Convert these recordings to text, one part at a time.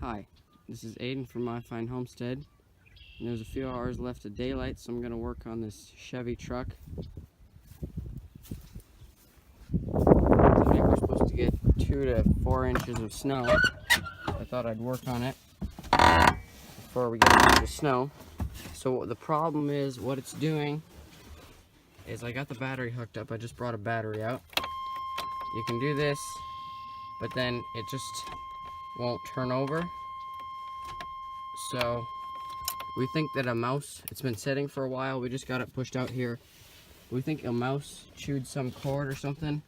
Hi, this is Aiden from My Fine Homestead, and there's a few hours left of daylight, so I'm going to work on this Chevy truck. Tonight we're supposed to get 2 to 4 inches of snow. I thought I'd work on it before we get into the snow. So the problem is, what it's doing is I got the battery hooked up. I just brought a battery out. You can do this, but then it just won't turn over. So we think that a mouse, it's been sitting for a while, we just got it pushed out here. We think a mouse chewed some cord or something.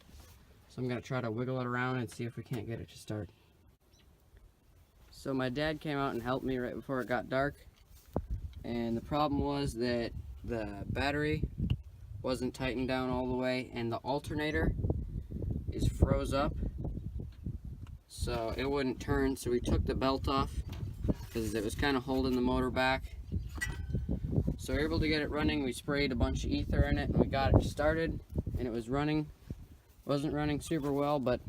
So I'm gonna try to wiggle it around and see if we can't get it to start. So my dad came out and helped me right before it got dark. And the problem was that the battery wasn't tightened down all the way and the alternator is froze up. So it wouldn't turn, so we took the belt off because it was kind of holding the motor back. So we were able to get it running. We sprayed a bunch of ether in it and we got it started, and it was running. Wasn't running super well, but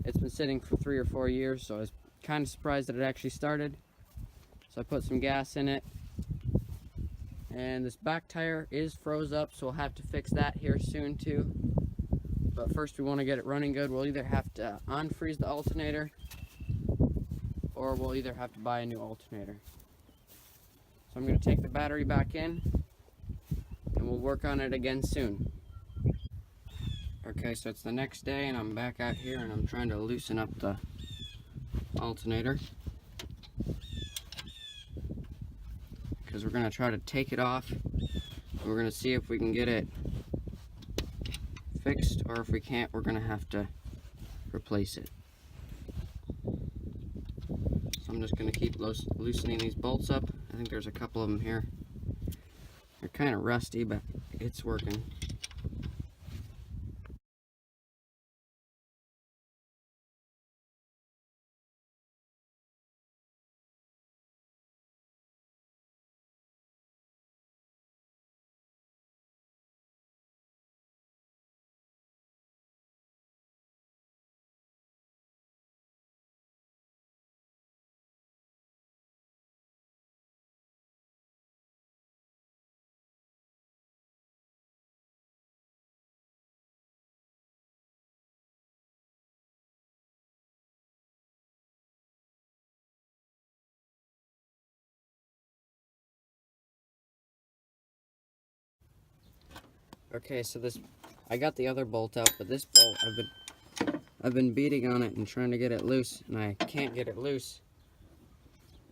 it's been sitting for 3 or 4 years, so I was kind of surprised that it actually started. So I put some gas in it, and this back tire is froze up, so we'll have to fix that here soon too. But first we want to get it running good. We'll either have to unfreeze the alternator, or we'll either have to buy a new alternator. So I'm going to take the battery back in, and we'll work on it again soon. Okay, so it's the next day, and I'm back out here, and I'm trying to loosen up the alternator, because we're going to try to take it off, and we're going to see if we can get it fixed, or if we can't, we're going to have to replace it. So I'm just going to keep loosening these bolts up. I think there's a couple of them here. They're kind of rusty, but it's working. Okay, so I got the other bolt out, but this bolt I've been beating on it and trying to get it loose, and I can't get it loose.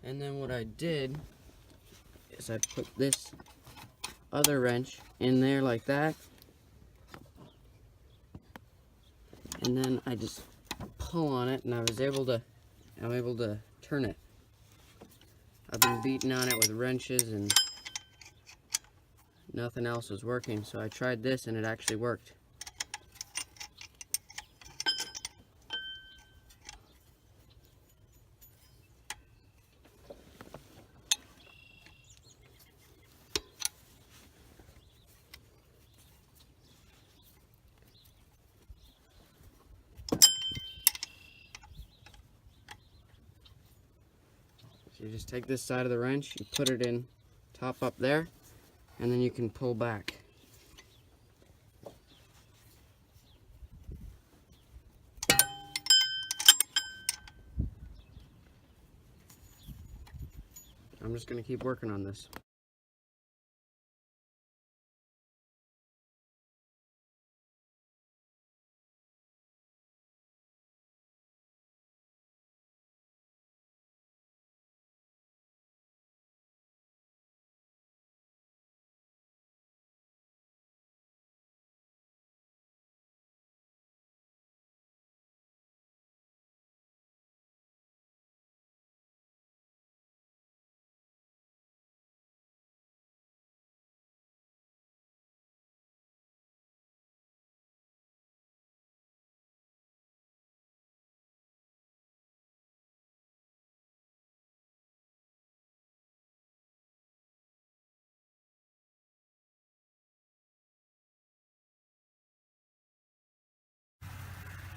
And then what I did is I put this other wrench in there like that, and then I just pull on it, and I'm able to turn it. I've been beating on it with wrenches and nothing else was working, so I tried this and it actually worked. So you just take this side of the wrench, you put it in top up there, and then you can pull back. I'm just going to keep working on this.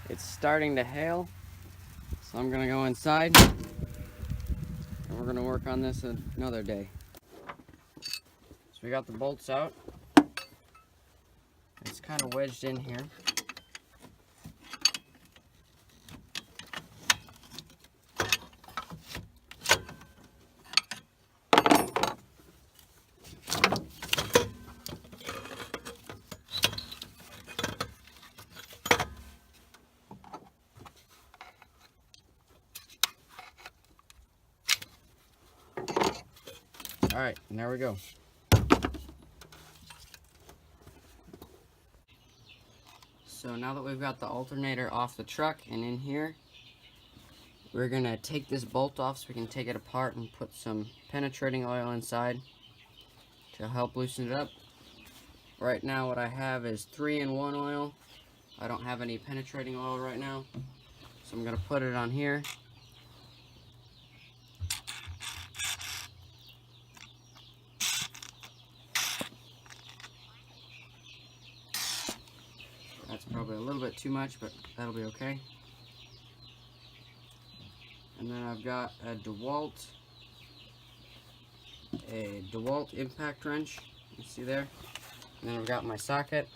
It's starting to hail, so I'm gonna go inside and we're going to work on this another day. So we got the bolts out. It's kind of wedged in here. All right, and there we go. So now that we've got the alternator off the truck and in here, we're gonna take this bolt off so we can take it apart and put some penetrating oil inside to help loosen it up. Right now what I have is 3-in-1 oil. I don't have any penetrating oil right now, so I'm gonna put it on here. That's probably a little bit too much, but that'll be okay. And then I've got a DeWalt impact wrench, you see there. And then I've got my socket.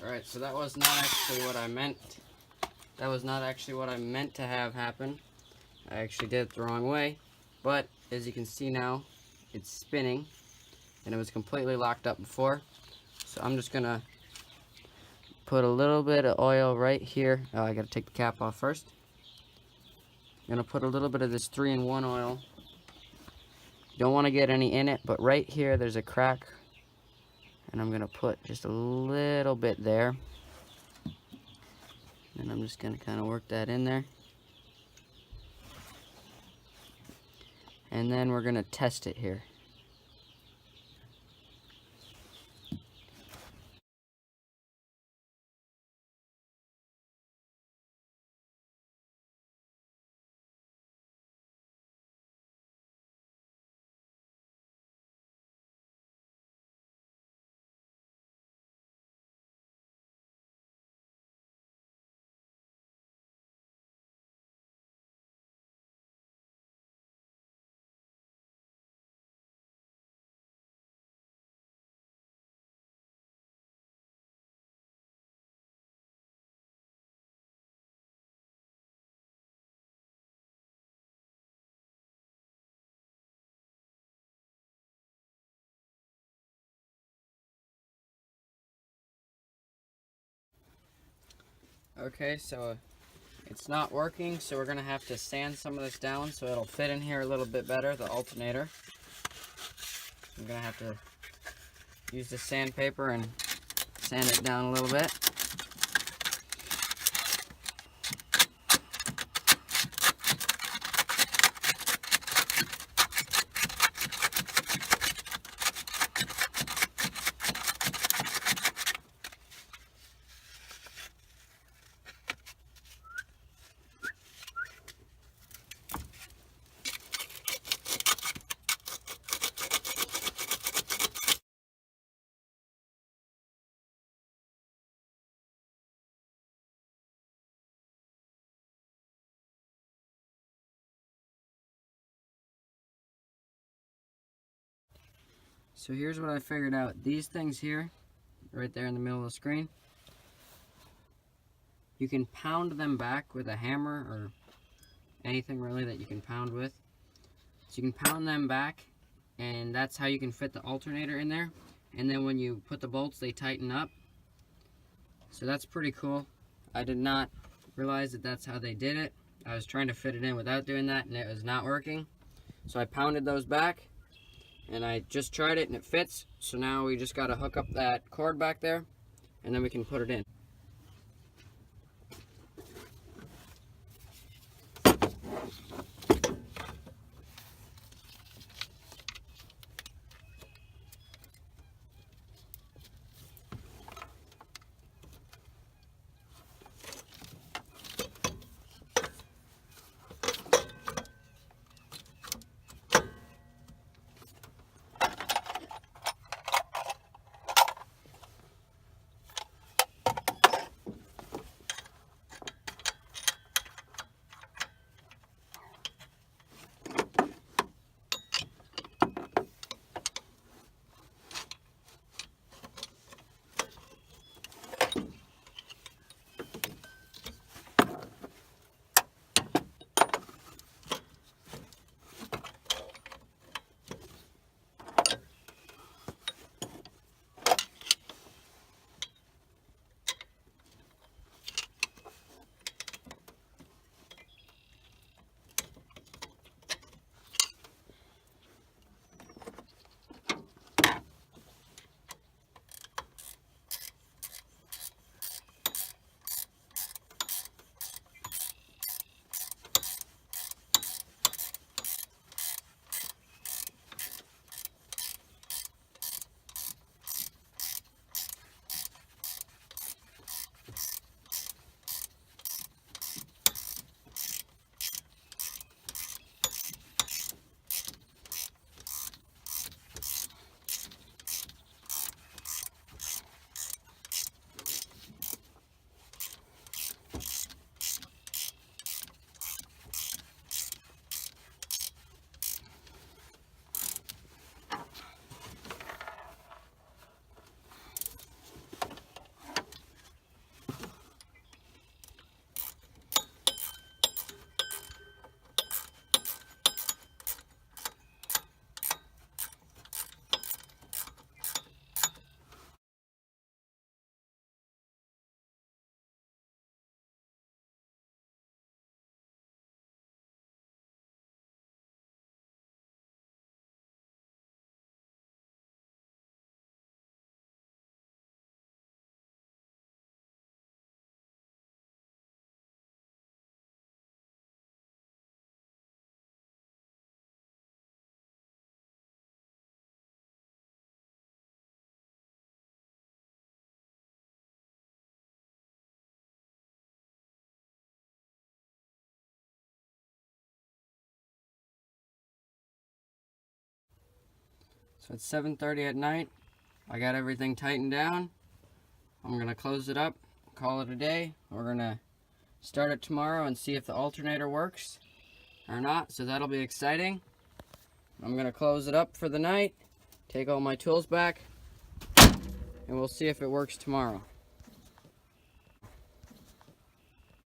Alright, so that was not actually what I meant. That was not actually what I meant to have happen. I actually did it the wrong way. But as you can see now, it's spinning. And it was completely locked up before. So I'm just gonna put a little bit of oil right here. Oh, I gotta take the cap off first. I'm gonna put a little bit of this 3-in-1 oil. You don't want to get any in it, but right here there's a crack. And I'm gonna put just a little bit there. And I'm just gonna kind of work that in there. And then we're gonna test it here. Okay, so it's not working, so we're gonna have to sand some of this down so it'll fit in here a little bit better, the alternator. I'm gonna have to use the sandpaper and sand it down a little bit. So here's what I figured out. These things here, right there in the middle of the screen, you can pound them back with a hammer or anything really that you can pound with. So you can pound them back, and that's how you can fit the alternator in there. And then when you put the bolts, they tighten up. So that's pretty cool. I did not realize that that's how they did it. I was trying to fit it in without doing that, and it was not working. So I pounded those back, and I just tried it, and it fits. So now we just got to hook up that cord back there, and then we can put it in. So it's 7:30 at night. I got everything tightened down. I'm gonna close it up, call it a day. We're gonna start it tomorrow and see if the alternator works or not, so that'll be exciting. I'm gonna close it up for the night, take all my tools back, and we'll see if it works tomorrow.